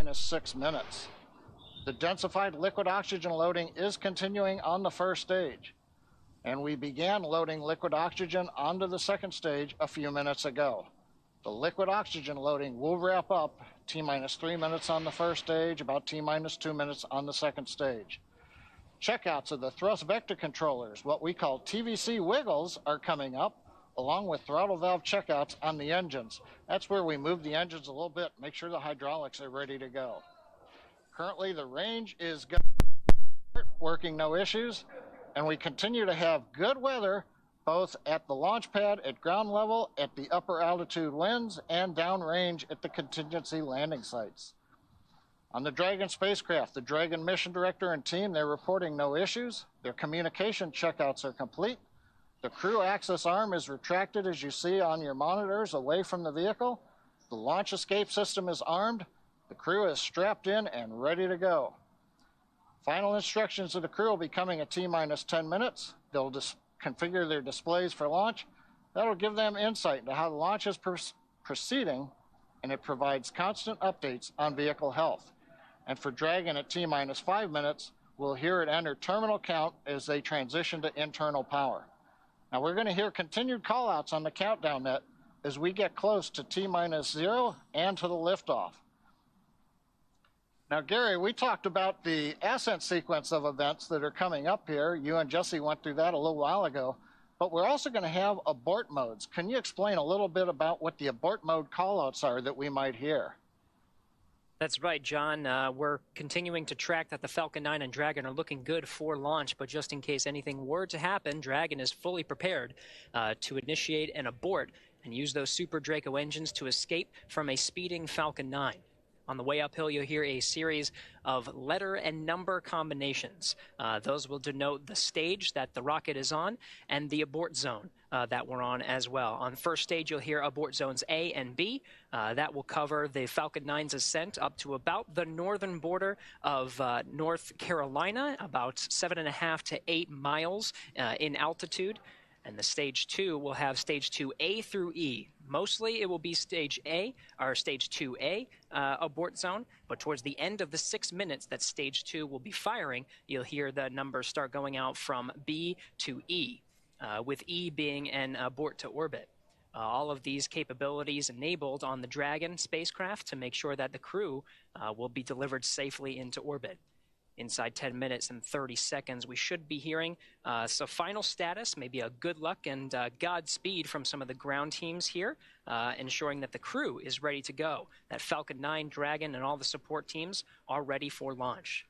minus 6 minutes. The densified liquid oxygen loading is continuing on the first stage, and we began loading liquid oxygen onto the second stage a few minutes ago. The liquid oxygen loading will wrap up T minus 3 minutes on the first stage, about T minus 2 minutes on the second stage. Checkouts of the thrust vector controllers, what we call TVC wiggles, are coming up, along with throttle valve checkouts on the engines. That's where we move the engines a little bit, make sure the hydraulics are ready to go. Currently, the range is good, working no issues, and we continue to have good weather both at the launch pad at ground level, at the upper altitude winds, and downrange at the contingency landing sites. On the Dragon spacecraft, the Dragon mission director and team, they're reporting no issues. Their communication checkouts are complete. The crew access arm is retracted, as you see on your monitors, away from the vehicle. The launch escape system is armed. The crew is strapped in and ready to go. Final instructions to the crew will be coming at T minus 10 minutes. They'll configure their displays for launch. That'll give them insight into how the launch is proceeding, and it provides constant updates on vehicle health. And for Dragon at T minus 5 minutes, we'll hear it enter terminal count as they transition to internal power. Now we're going to hear continued callouts on the countdown net as we get close to T minus 0 and to the liftoff. Now, Gary, we talked about the ascent sequence of events that are coming up here. You and Jesse went through that a little while ago, but we're also going to have abort modes. Can you explain a little bit about what the abort mode callouts are that we might hear? That's right, John. We're continuing to track that the Falcon 9 and Dragon are looking good for launch, but just in case anything were to happen, Dragon is fully prepared to initiate an abort and use those Super Draco engines to escape from a speeding Falcon 9. On the way uphill, you'll hear a series of letter and number combinations. Those will denote the stage that the rocket is on and the abort zone that we're on as well. On first stage, you'll hear abort zones A and B. That will cover the Falcon 9's ascent up to about the northern border of North Carolina, about 7.5 to 8 miles in altitude. And the stage 2 will have stage 2A through E. Mostly it will be stage A, or stage 2A abort zone, but towards the end of the 6 minutes that stage 2 will be firing, you'll hear the numbers start going out from B to E, with E being an abort to orbit. All of these capabilities enabled on the Dragon spacecraft to make sure that the crew will be delivered safely into orbit. Inside 10 minutes and 30 seconds, we should be hearing some final status, maybe a good luck and Godspeed from some of the ground teams here, ensuring that the crew is ready to go, that Falcon 9, Dragon, and all the support teams are ready for launch.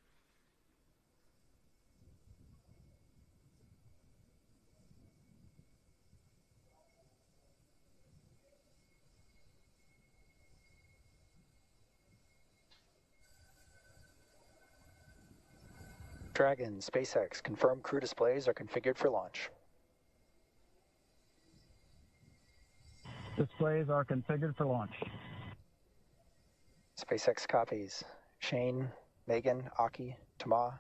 Dragon, SpaceX, confirmed crew displays are configured for launch. Displays are configured for launch. SpaceX copies. Shane, Megan, Aki, Tama.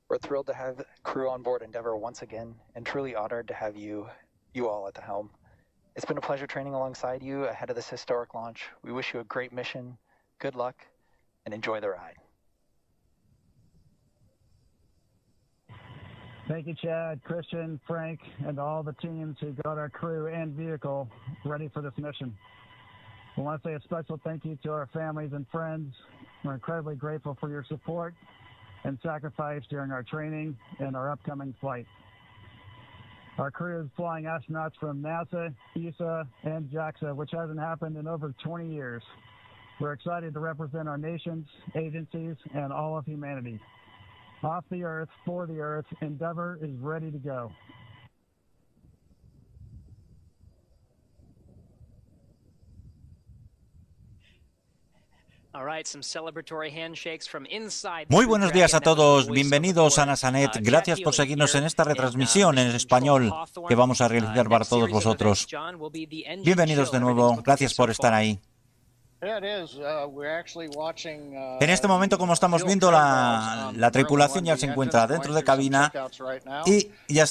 We're thrilled to have crew on board Endeavour once again, and truly honored to have you all at the helm. It's been a pleasure training alongside you ahead of this historic launch. We wish you a great mission, good luck, and enjoy the ride. Thank you, Chad, Christian, Frank, and all the teams who got our crew and vehicle ready for this mission. We want to say a special thank you to our families and friends. We're incredibly grateful for your support and sacrifice during our training and our upcoming flight. Our crew is flying astronauts from NASA, ESA, and JAXA, which hasn't happened in over 20 years. We're excited to represent our nations, agencies, and all of humanity. Off the Earth, for the Earth, Endeavour is ready to go. All right, some celebratory handshakes from inside. Muy buenos días a todos, bienvenidos a NASANET. Gracias por seguirnos en esta retransmisión en español que vamos a realizar para todos vosotros. Bienvenidos de nuevo, gracias por estar ahí. En este momento, como estamos viendo, la tripulación ya se encuentra dentro de cabina y ya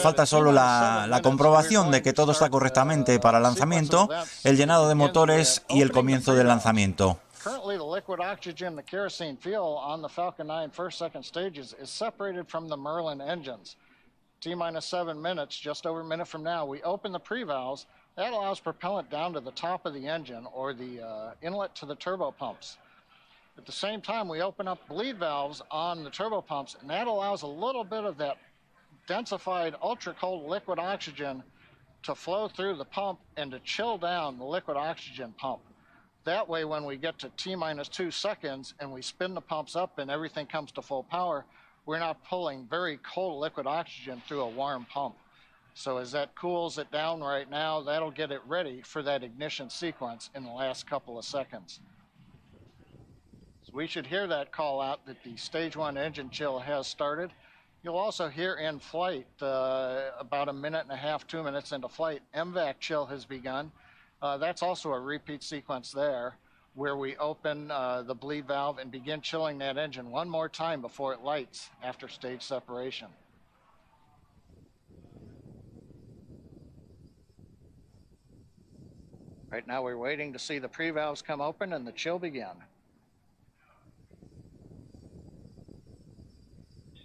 falta solo la comprobación de que todo está correctamente para el lanzamiento, el llenado de motores y el comienzo del lanzamiento. Currently, the liquid oxygen, the kerosene fuel on the Falcon 9 first, second stages is separated from the Merlin engines. T-minus 7 minutes, just over a minute from now, we open the pre-valves. That allows propellant down to the top of the engine or the inlet to the turbo pumps. At the same time, we open up bleed valves on the turbo pumps, and that allows a little bit of that densified ultra-cold liquid oxygen to flow through the pump and to chill down the liquid oxygen pump. That way, when we get to T-minus 2 seconds and we spin the pumps up and everything comes to full power, we're not pulling very cold liquid oxygen through a warm pump. So as that cools it down right now, that'll get it ready for that ignition sequence in the last couple of seconds. So we should hear that call out that the stage 1 engine chill has started. You'll also hear in flight, about a minute and a half, 2 minutes into flight, MVAC chill has begun. That's also a repeat sequence there, where we open the bleed valve and begin chilling that engine one more time before it lights after stage separation. Right now we're waiting to see the pre-valves come open and the chill begin.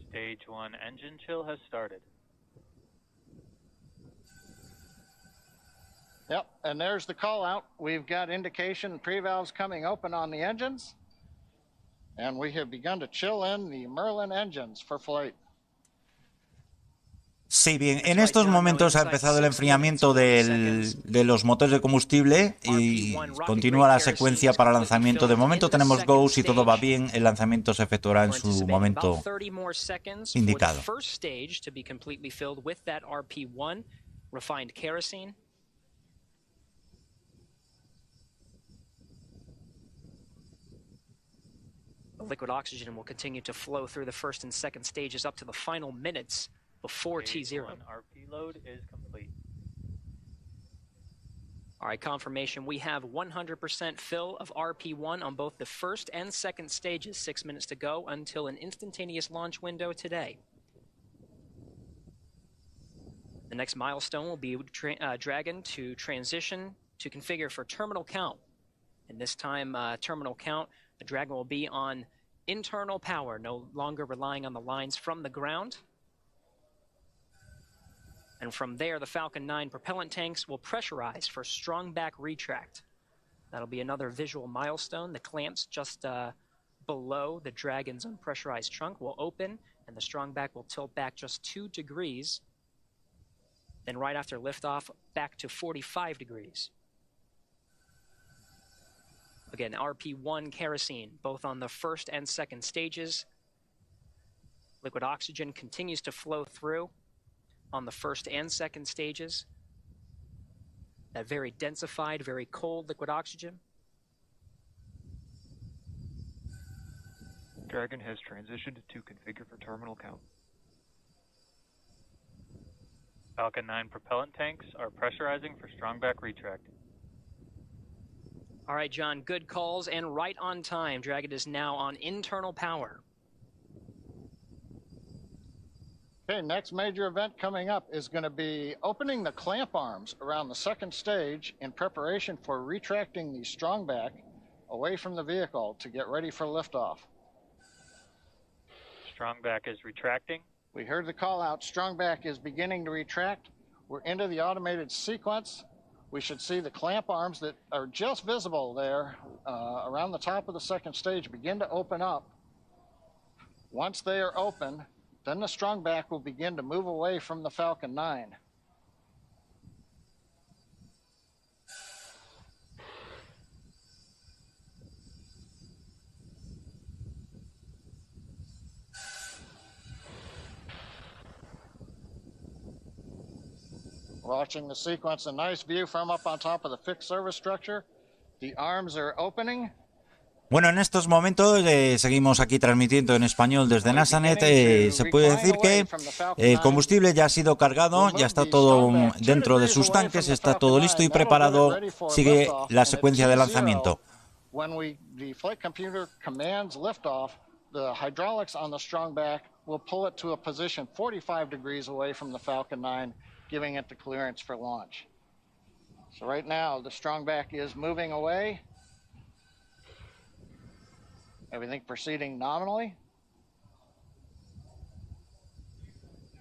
Stage 1 engine chill has started. Yep, and there's the call out. We've got indication pre-valves coming open on the engines, and we have begun to chill in the Merlin engines for flight. Sí, bien, en estos momentos ha empezado el enfriamiento de los motores de combustible y continúa la secuencia para lanzamiento. De momento tenemos go, si todo va bien, el lanzamiento se efectuará en su momento indicado. The liquid oxygen will continue to flow through the first and second stages up to the final minutes before T0. RP load is complete. All right, confirmation. We have 100% fill of RP1 on both the first and second stages. 6 minutes to go until an instantaneous launch window today. The next milestone will be Dragon to transition to configure for terminal count. And this time, terminal count, the Dragon will be on internal power, no longer relying on the lines from the ground. And from there, the Falcon 9 propellant tanks will pressurize for strong back retract. That'll be another visual milestone. The clamps just below the Dragon's unpressurized trunk will open, and the strong back will tilt back just 2 degrees. Then right after liftoff, back to 45 degrees. Again, RP1 kerosene, both on the first and second stages. Liquid oxygen continues to flow through on the first and second stages. That very densified, very cold liquid oxygen. Dragon has transitioned to configure for terminal count. Falcon 9 propellant tanks are pressurizing for strong back retract. All right, John, good calls and right on time. Dragon is now on internal power. Okay, next major event coming up is going to be opening the clamp arms around the second stage in preparation for retracting the strong back away from the vehicle to get ready for liftoff. Strong back is retracting. We heard the call out. Strong back is beginning to retract. We're into the automated sequence. We should see the clamp arms that are just visible there around the top of the second stage begin to open up. Once they are open, then the strong back will begin to move away from the Falcon 9. Watching the sequence, a nice view from up on top of the fixed service structure. The arms are opening. Bueno, en estos momentos seguimos aquí transmitiendo en español desde NASANET. Se puede decir que el combustible ya ha sido cargado, ya está todo dentro de sus tanques, está todo listo y preparado. Sigue la secuencia de lanzamiento. The flight computer commands liftoff, the hydraulics on the strong back will pull it to a position 45 degrees away from the Falcon 9, giving it the clearance for launch. So right now, the strong back is moving away. Everything proceeding nominally.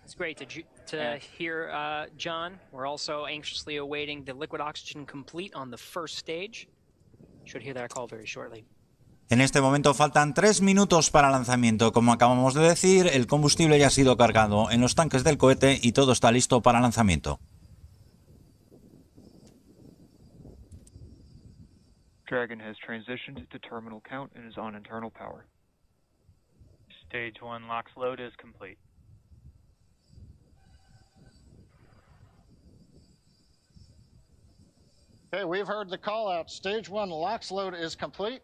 It's great to hear, John. We're also anxiously awaiting the liquid oxygen complete on the first stage. Should hear that call very shortly. En este momento faltan 3 minutos para lanzamiento. Como acabamos de decir, el combustible ya ha sido cargado en los tanques del cohete y todo está listo para lanzamiento. Dragon has transitioned to terminal count and is on internal power. Stage 1 LOX load is complete. Okay, we've heard the call out. Stage 1 LOX load is complete.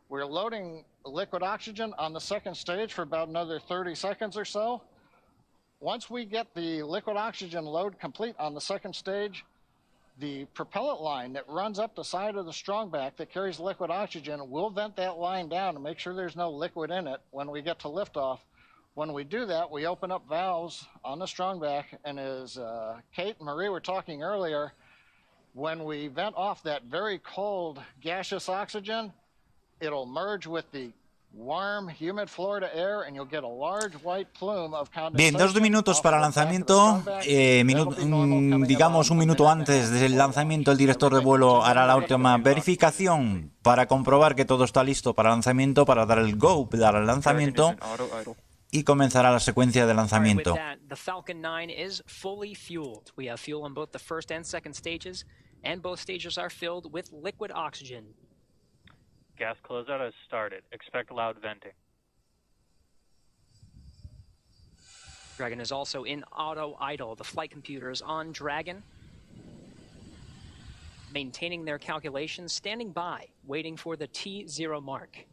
We're loading liquid oxygen on the second stage for about another 30 seconds or so. Once we get the liquid oxygen load complete on the second stage, the propellant line that runs up the side of the strongback that carries liquid oxygen will vent that line down to make sure there's no liquid in it when we get to liftoff. When we do that, we open up valves on the strongback, and as Kate and Marie were talking earlier, when we vent off that very cold gaseous oxygen, it'll merge with the warm, humid Florida air, and you'll get a large white plume of condensation. Bien, 2 minutos para lanzamiento. Digamos un minuto antes del lanzamiento, el director de vuelo hará la última verificación para comprobar que todo está listo para lanzamiento, para dar el go, dar el lanzamiento, y comenzará la secuencia de lanzamiento. The Falcon 9 is fully fueled. We have fuel on both the first and second stages, and both stages are filled with liquid oxygen. Gas closeout has started. Expect loud venting. Dragon is also in auto idle. The flight computers on Dragon, maintaining their calculations, standing by, waiting for the T0 mark.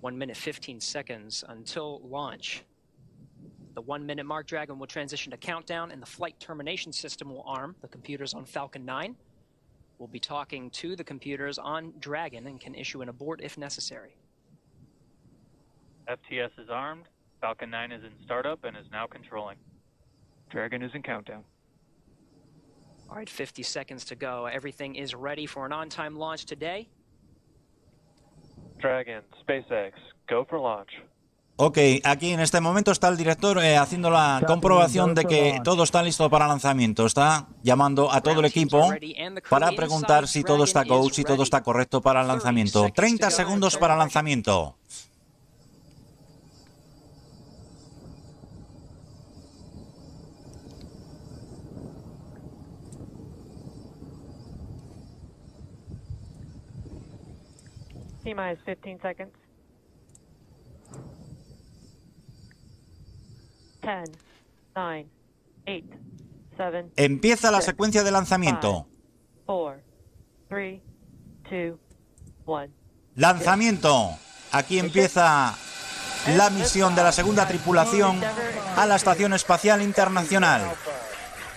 1 minute 15 seconds until launch. The 1 minute mark, Dragon will transition to countdown, and the flight termination system will arm the computers on Falcon 9. We'll be talking to the computers on Dragon and can issue an abort if necessary. FTS is armed. Falcon 9 is in startup and is now controlling. Dragon is in countdown. All right, 50 seconds to go. Everything is ready for an on-time launch today. Dragon, SpaceX, go for launch. Ok, aquí en este momento está el director haciendo la comprobación de que todo está listo para lanzamiento. Está llamando a todo el equipo para preguntar si todo está go, si todo está correcto para el lanzamiento. 30 segundos para el lanzamiento. T-minus 15 seconds. 10, 9, 8, 7. Empieza la secuencia de lanzamiento. 4, 3, 2, 1. Lanzamiento. Aquí empieza la misión de la segunda tripulación a la Estación Espacial Internacional.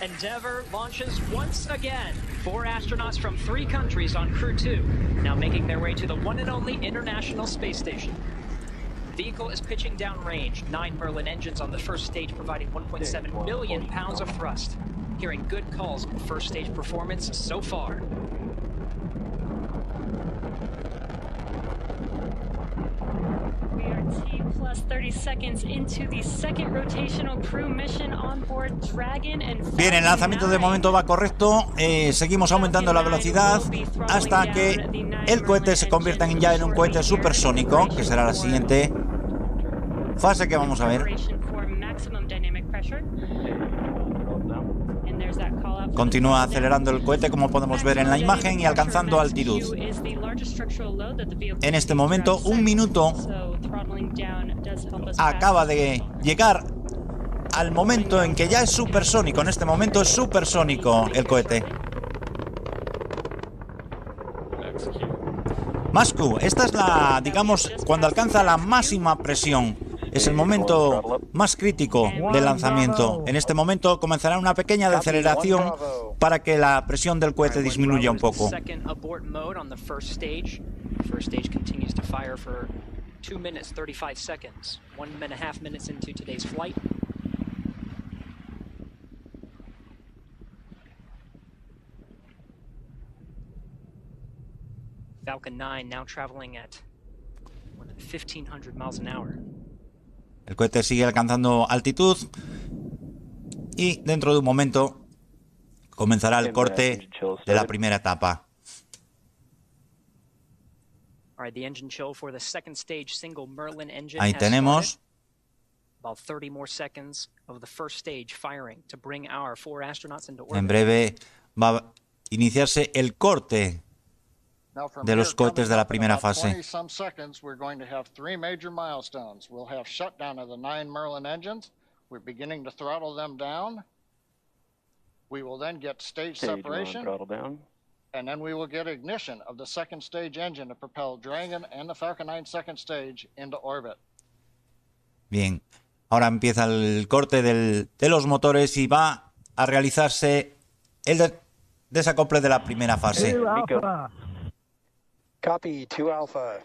Endeavour launches once again. 4 astronauts from 3 countries on Crew 2, now making their way to the one and only International Space Station. Vehicle is pitching downrange. 9 Merlin engines on the first stage, providing 1.7 million pounds of thrust. Hearing good calls on first stage performance so far. We are T plus 30 seconds into the second rotational crew mission on board Dragon and Falcon 9. Bien, el lanzamiento de momento va correcto. Seguimos aumentando la velocidad hasta que el cohete se convierta ya en un cohete supersónico, que será la siguiente fase que vamos a ver. Continúa acelerando el cohete, como podemos ver en la imagen, y alcanzando altitud. En este momento, 1 minuto acaba de llegar al momento en que ya es supersónico. En este momento es supersónico el cohete. Mascu, esta es la, digamos, cuando alcanza la máxima presión. Es el momento más crítico del lanzamiento. En este momento comenzará una pequeña deceleración para que la presión del cohete disminuya un poco. Falcon 9 now traveling at 1,500 miles an hour. El cohete sigue alcanzando altitud y dentro de un momento comenzará el corte de la primera etapa. All right, the engine chill for the second stage single Merlin engine Ahí has tenemos. started. About 30 more seconds of the first stage firing to bring our 4 astronauts into orbit. En breve va a iniciarse el corte de los cohetes de la primera fase. We're going to have 3 major milestones. We'll have shutdown of the 9 Merlin engines. We're beginning to throttle them down. We will then get stage separation. Throttle down. And then we will get ignition of the second stage engine to propel Dragon and the Falcon 9 second stage into orbit. Bien, ahora empieza el corte de los motores y va a realizarse el desacople de la primera fase. Copy, 2 Alpha.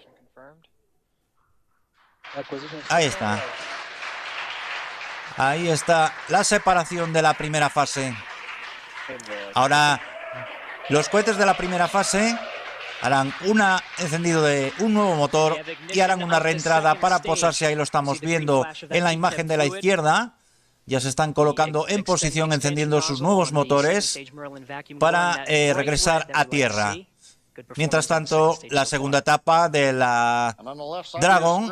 Ahí está. Ahí está la separación de la primera fase. Ahora los cohetes de la primera fase harán un encendido de un nuevo motor y harán una reentrada para posarse. Ahí lo estamos viendo en la imagen de la izquierda. Ya se están colocando en posición, encendiendo sus nuevos motores para regresar a tierra. Mientras tanto, la segunda etapa de la Dragon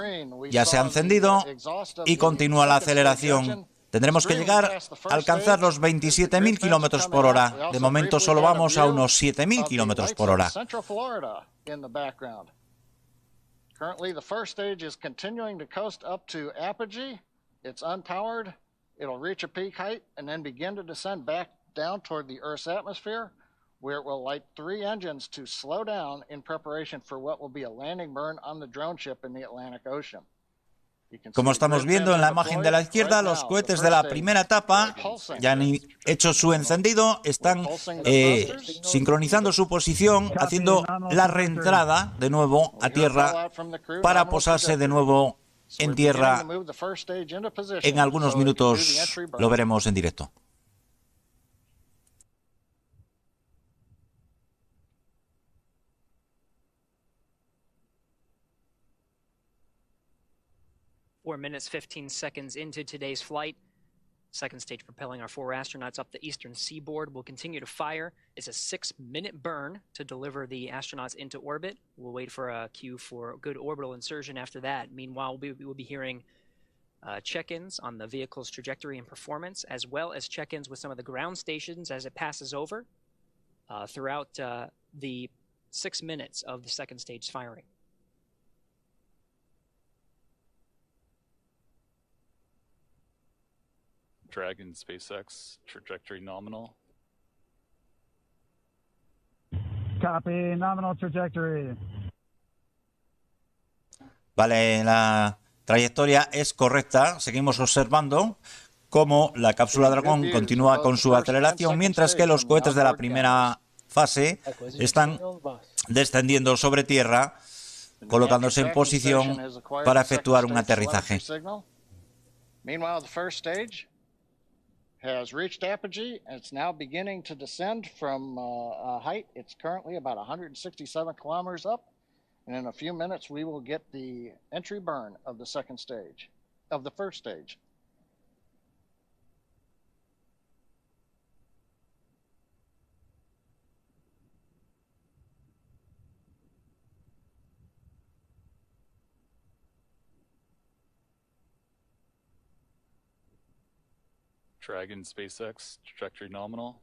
ya se ha encendido y continúa la aceleración. Tendremos que llegar a alcanzar los 27.000 kilómetros por hora. De momento solo vamos a unos 7.000 kilómetros por hora. Currently, the first stage is continuing to coast up to apogee. It's unpowered. It'll reach a peak height and then begin to descend back down toward the Earth's atmosphere, where it will light 3 engines to slow down in preparation for what will be a landing burn on the drone ship in the Atlantic Ocean. Como estamos viendo en la imagen de la izquierda, los cohetes de la primera etapa ya han hecho su encendido, están sincronizando su posición, haciendo la reentrada de nuevo a tierra para posarse de nuevo en tierra. En algunos minutos lo veremos en directo. Four minutes, 15 seconds into today's flight. Second stage propelling our 4 astronauts up the eastern seaboard. We'll continue to fire. It's a 6-minute burn to deliver the astronauts into orbit. We'll wait for a cue for good orbital insertion after that. Meanwhile, we will be hearing check-ins on the vehicle's trajectory and performance, as well as check-ins with some of the ground stations as it passes over throughout the 6 minutes of the second stage firing. Dragon SpaceX trajectory nominal. Copy, nominal trajectory. Vale, la trayectoria es correcta. Seguimos observando cómo la cápsula Dragón continúa con su aceleración, mientras que los cohetes de la primera fase están descendiendo sobre tierra, colocándose en posición para efectuar un aterrizaje. Has reached apogee and it's now beginning to descend from a height. It's currently about 167 kilometers up, and in a few minutes we will get the entry burn of the second stage, of the first stage. Dragon SpaceX trajectory nominal.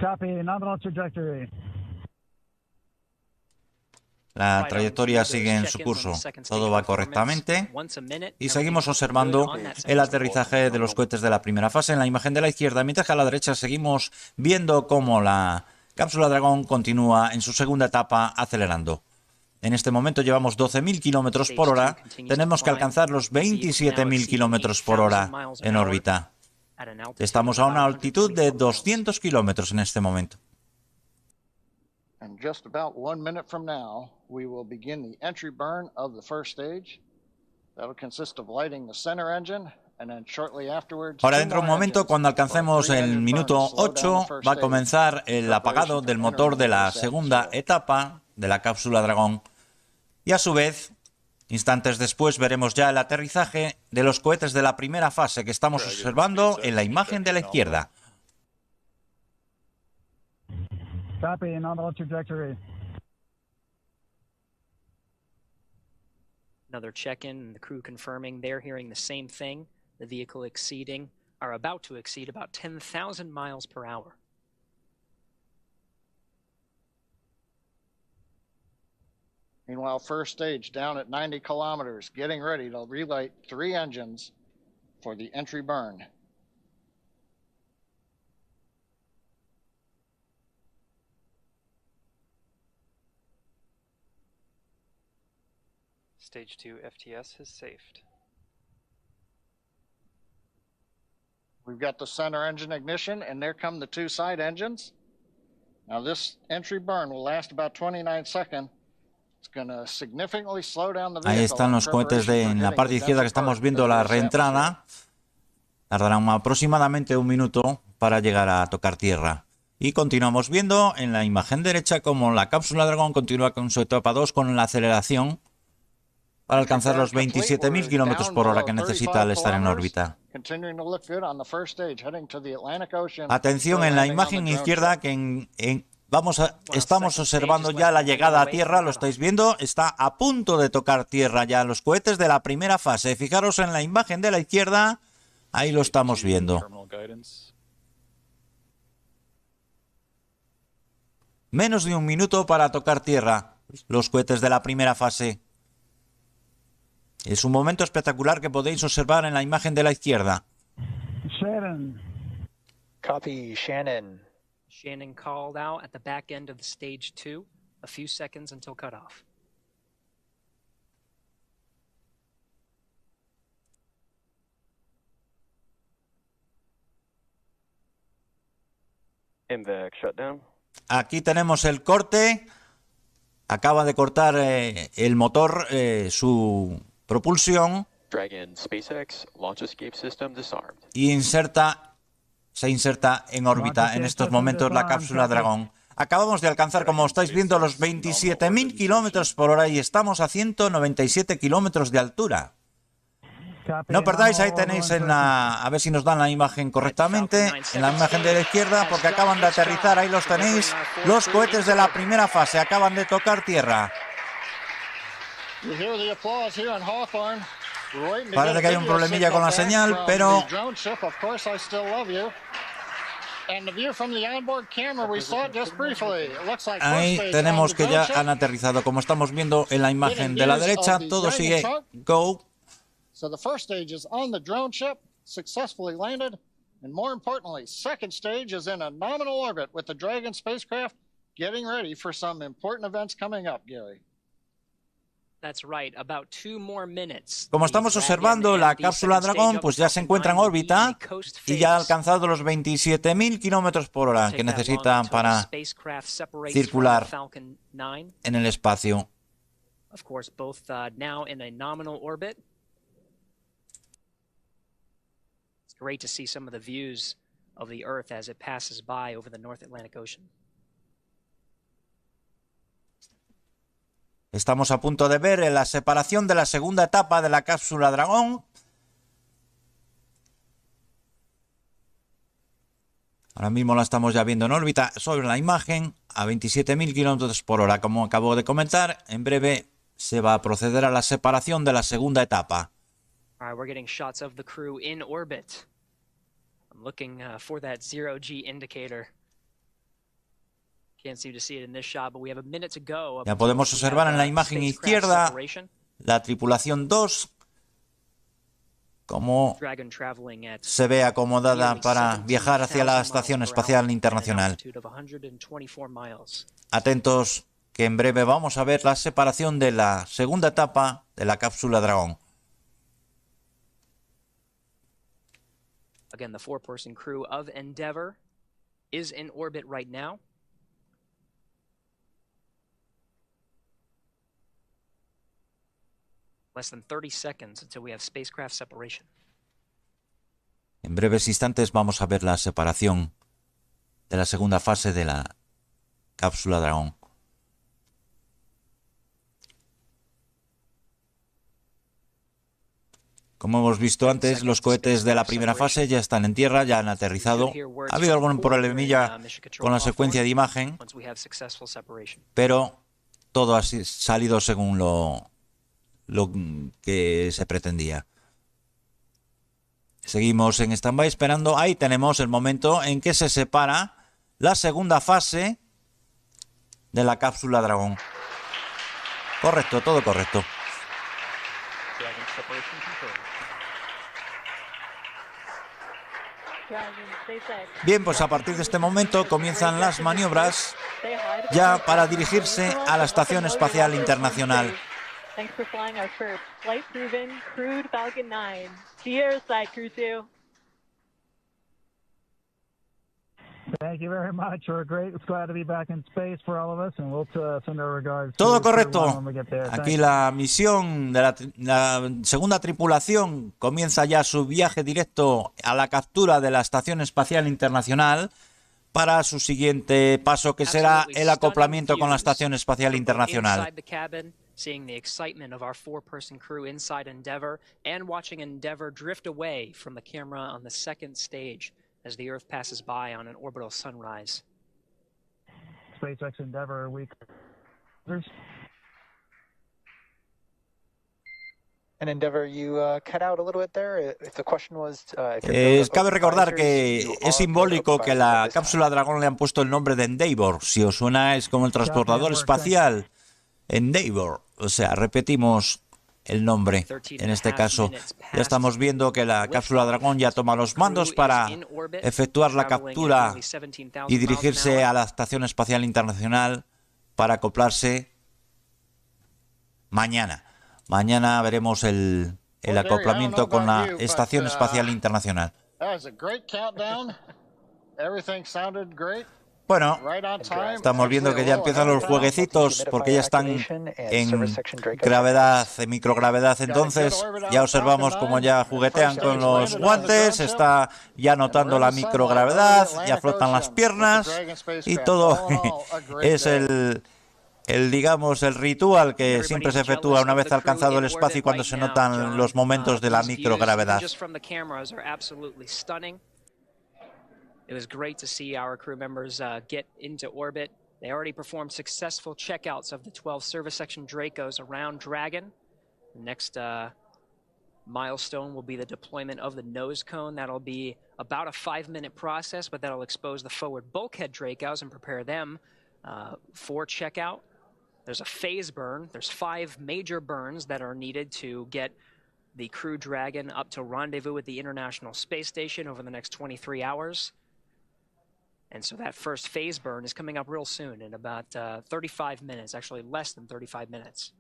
Copy, nominal trajectory. La trayectoria sigue en su curso, todo va correctamente y seguimos observando el aterrizaje de los cohetes de la primera fase en la imagen de la izquierda, mientras que a la derecha seguimos viendo cómo la cápsula Dragón continúa en su segunda etapa acelerando. En este momento llevamos 12.000 kilómetros por hora, tenemos que alcanzar los 27.000 kilómetros por hora en órbita. Estamos a una altitud de 200 kilómetros en este momento. And just about 1 minute from now, we will begin the entry burn of the first stage. That'll consist of lighting the center engine Ahora, dentro de un momento, cuando alcancemos el minuto 8, va a comenzar el apagado del motor de la segunda etapa de la cápsula Dragón. Y a su vez, instantes después, veremos ya el aterrizaje de los cohetes de la primera fase que estamos observando en la imagen de la izquierda. Copy, nominal trajectory. Another check-in, the crew confirming they're hearing the same thing. The vehicle about to exceed about 10,000 miles per hour. Meanwhile, first stage down at 90 kilometers, getting ready to relight 3 engines for the entry burn. Stage 2 FTS has safed. We've got the center engine ignition, and there come the 2 side engines. Now this entry burn will last about 29 seconds. It's going to significantly slow down the vehicle. Ahí están los cohetes en la parte izquierda que estamos viendo la reentrada. Tardarán aproximadamente 1 minuto para llegar a tocar tierra. Y continuamos viendo en la imagen derecha como la cápsula Dragón continúa con su etapa 2 con la aceleración para alcanzar los 27.000 kilómetros por hora que necesita al estar en órbita. Atención en la imagen izquierda que estamos observando ya la llegada a tierra, lo estáis viendo, está a punto de tocar tierra ya los cohetes de la primera fase. Fijaros en la imagen de la izquierda, ahí lo estamos viendo. Menos de 1 minuto para tocar tierra los cohetes de la primera fase. Es un momento espectacular que podéis observar en la imagen de la izquierda. Shannon. Copy, Shannon. Shannon called out at the back end of the stage 2, a few seconds until cutoff. MVAC shutdown. Aquí tenemos el corte. Acaba de cortar el motor, su propulsión. Dragon SpaceX launch escape system disarmed. Y se inserta en órbita en estos momentos la cápsula Dragón. Acabamos de alcanzar, como estáis viendo, los 27.000 kilómetros por hora y estamos a 197 kilómetros de altura. No perdáis, ahí tenéis a ver si nos dan la imagen correctamente, en la imagen de la izquierda, porque acaban de aterrizar, ahí los tenéis, los cohetes de la primera fase, acaban de tocar tierra. Parece que hay un problemilla con la señal, pero ahí tenemos que ya han aterrizado. Como estamos viendo en la imagen de la derecha, todo sigue go. So the first stage is on the drone ship, successfully landed, and more importantly, second stage is in a nominal orbit with the Dragon spacecraft getting ready for some important events coming up, Gary. That's right, about 2 more minutes. Como estamos observando, la cápsula Dragón pues ya se encuentra en órbita y ya ha alcanzado los 27.000 kilómetros por hora que necesita para circular en el espacio. Of course, both now in a nominal orbit. It's great to see some of the views of the Earth as it passes by over the North Atlantic Ocean. Estamos a punto de ver la separación de la segunda etapa de la cápsula Dragón. Ahora mismo la estamos ya viendo en órbita sobre la imagen a 27.000 kilómetros por hora. Como acabo de comentar, en breve se va a proceder a la separación de la segunda etapa. All right, we're getting shots of the crew in orbit. I'm looking for that 0G indicator. Ya podemos observar en la imagen izquierda la tripulación 2 como se ve acomodada para viajar hacia la Estación Espacial Internacional. Atentos que en breve vamos a ver la separación de la segunda etapa de la cápsula Dragón. Again, the 4-person crew of Endeavour is in orbit right now. Less than 30 seconds until we have spacecraft separation. En breves instantes vamos a ver la separación de la segunda fase de la cápsula Dragón. Como hemos visto antes, los cohetes de la primera fase ya están en tierra, ya han aterrizado. Ha habido algún problemilla con la secuencia de imagen, pero todo ha salido según lo que se pretendía. Seguimos en stand-by esperando. Ahí tenemos el momento en que se separa la segunda fase de la cápsula Dragón. Correcto, todo correcto. Bien, pues a partir de este momento comienzan las maniobras ya para dirigirse a la Estación Espacial Internacional. Thanks for flying our first flight-proven crewed Falcon 9. See you airside, Crew 2. Thank you very much. We're great. It's glad to be back in space for all of us, and we'll send our regards. Todo correcto. Aquí la misión de la segunda tripulación comienza ya su viaje directo a la captura de la Estación Espacial Internacional para su siguiente paso, que será el acoplamiento con la Estación Espacial Internacional. Seeing the excitement of our four-person crew inside Endeavour and watching Endeavour drift away from the camera on the second stage as the Earth passes by on an orbital sunrise. SpaceX Endeavour, And Endeavour, you cut out a little bit there. If the question was, cabe recordar que es simbólico que la cápsula Dragón le han puesto el nombre de Endeavour. Si os suena, es como el transportador espacial. Endeavour, o sea, repetimos el nombre. En este caso, ya estamos viendo que la cápsula Dragón ya toma los mandos para efectuar la captura y dirigirse a la Estación Espacial Internacional para acoplarse mañana. Mañana veremos el acoplamiento con la Estación Espacial Internacional. Bueno, estamos viendo que ya empiezan los jueguecitos porque ya están en gravedad, en microgravedad. Entonces ya observamos cómo ya juguetean con los guantes, está ya notando la microgravedad, ya flotan las piernas y todo es digamos, el ritual que siempre se efectúa una vez alcanzado el espacio y cuando se notan los momentos de la microgravedad. It was great to see our crew members get into orbit. They already performed successful checkouts of the 12 service section Dracos around Dragon. The next milestone will be the deployment of the nose cone. That'll be about a 5-minute process, but that'll expose the forward bulkhead Dracos and prepare them for checkout. There's a phase burn. There's 5 major burns that are needed to get the Crew Dragon up to rendezvous at the International Space Station over the next 23 hours. And so that first phase burn is coming up real soon in about 35 minutes, actually less than 35 minutes.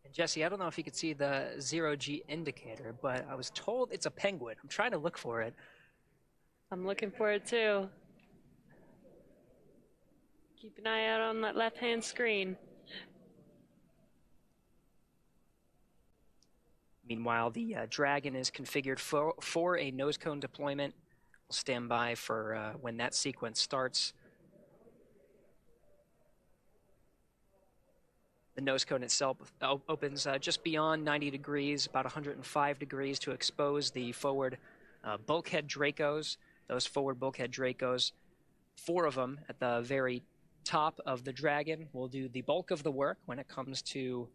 And Jesse, I don't know if you could see the 0G indicator, but I was told it's a penguin. I'm trying to look for it. I'm looking for it too. Keep an eye out on that left-hand screen. Meanwhile, the Dragon is configured for a nose cone deployment. We'll stand by for when that sequence starts. The nose cone itself opens just beyond 90 degrees, about 105 degrees, to expose the forward bulkhead Dracos. Those forward bulkhead Dracos, 4 of them at the very top of the Dragon, will do the bulk of the work when it comes to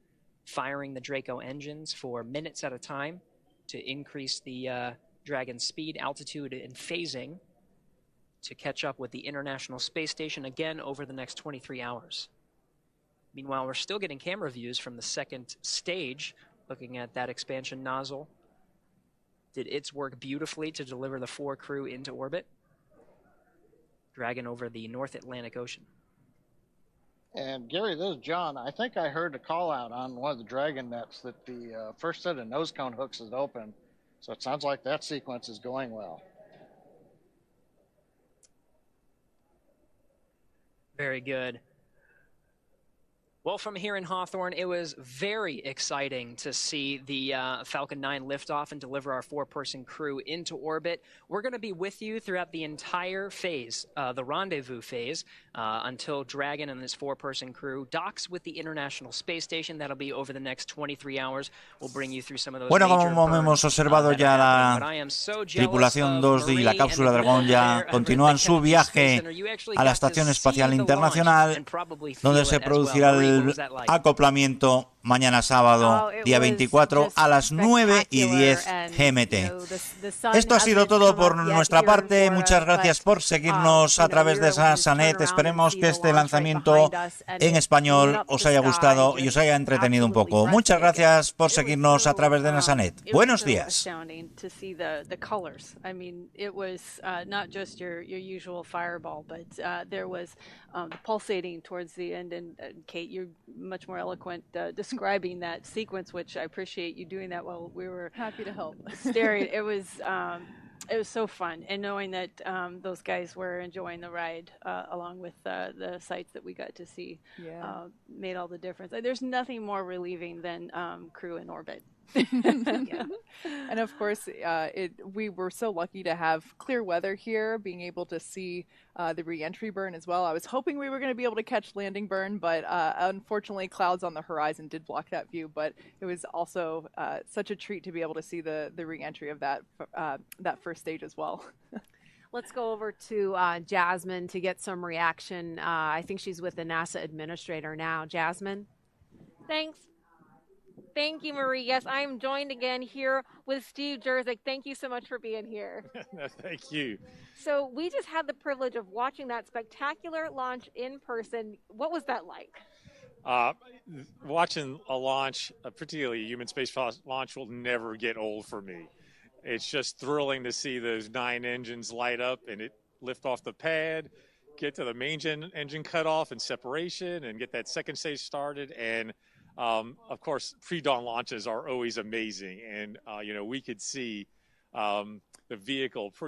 firing the Draco engines for minutes at a time to increase the Dragon's speed, altitude, and phasing to catch up with the International Space Station again over the next 23 hours. Meanwhile, we're still getting camera views from the second stage, looking at that expansion nozzle. Did its work beautifully to deliver the 4 crew into orbit. Dragon over the North Atlantic Ocean. And Gary, this is John. I think I heard a call out on one of the Dragon nets that the first set of nose cone hooks is open. So it sounds like that sequence is going well. Very good. Well, from here in Hawthorne, it was very exciting to see the Falcon 9 lift off and deliver our 4-person crew into orbit. We're going to be with you throughout the entire phase, the rendezvous phase, until Dragon and this 4-person crew docks with the International Space Station. That'll be over the next 23 hours. We'll bring you through some of those Bueno, como hemos observado ya, la Tripulación 2 y la cápsula Dragón ya continúan su viaje a la Estación Espacial Internacional, donde se producirá el acoplamiento mañana sábado, día 24, a las 9:10 GMT. Esto ha sido todo por nuestra parte. Muchas gracias por seguirnos a través de NASANET. Esperemos que este lanzamiento en español os haya gustado y os haya entretenido un poco. Muchas gracias por seguirnos a través de NASANET. Buenos días. Pulsating towards the end, and Kate, you're much more eloquent describing that sequence, which I appreciate you doing that while we were happy to help staring. It was so fun, and knowing that those guys were enjoying the ride along with the sights that we got to see made all the difference. There's nothing more relieving than crew in orbit. Yeah. And of course, we were so lucky to have clear weather here, being able to see the re-entry burn as well. I was hoping we were going to be able to catch landing burn, but unfortunately clouds on the horizon did block that view. But it was also such a treat to be able to see the re-entry of that first stage as well. Let's go over to Jasmine to get some reaction. I think she's with the NASA administrator now. Jasmine? Thanks. Thank you, Marie. Yes, I am joined again here with Steve Jerzik. Thank you so much for being here. Thank you. So we just had the privilege of watching that spectacular launch in person. What was that like? Watching a launch, particularly a human space launch, will never get old for me. It's just thrilling to see those 9 engines light up and it lift off the pad, get to the main engine cutoff and separation, and get that second stage started. And of course, pre-dawn launches are always amazing, and we could see the vehicle pretty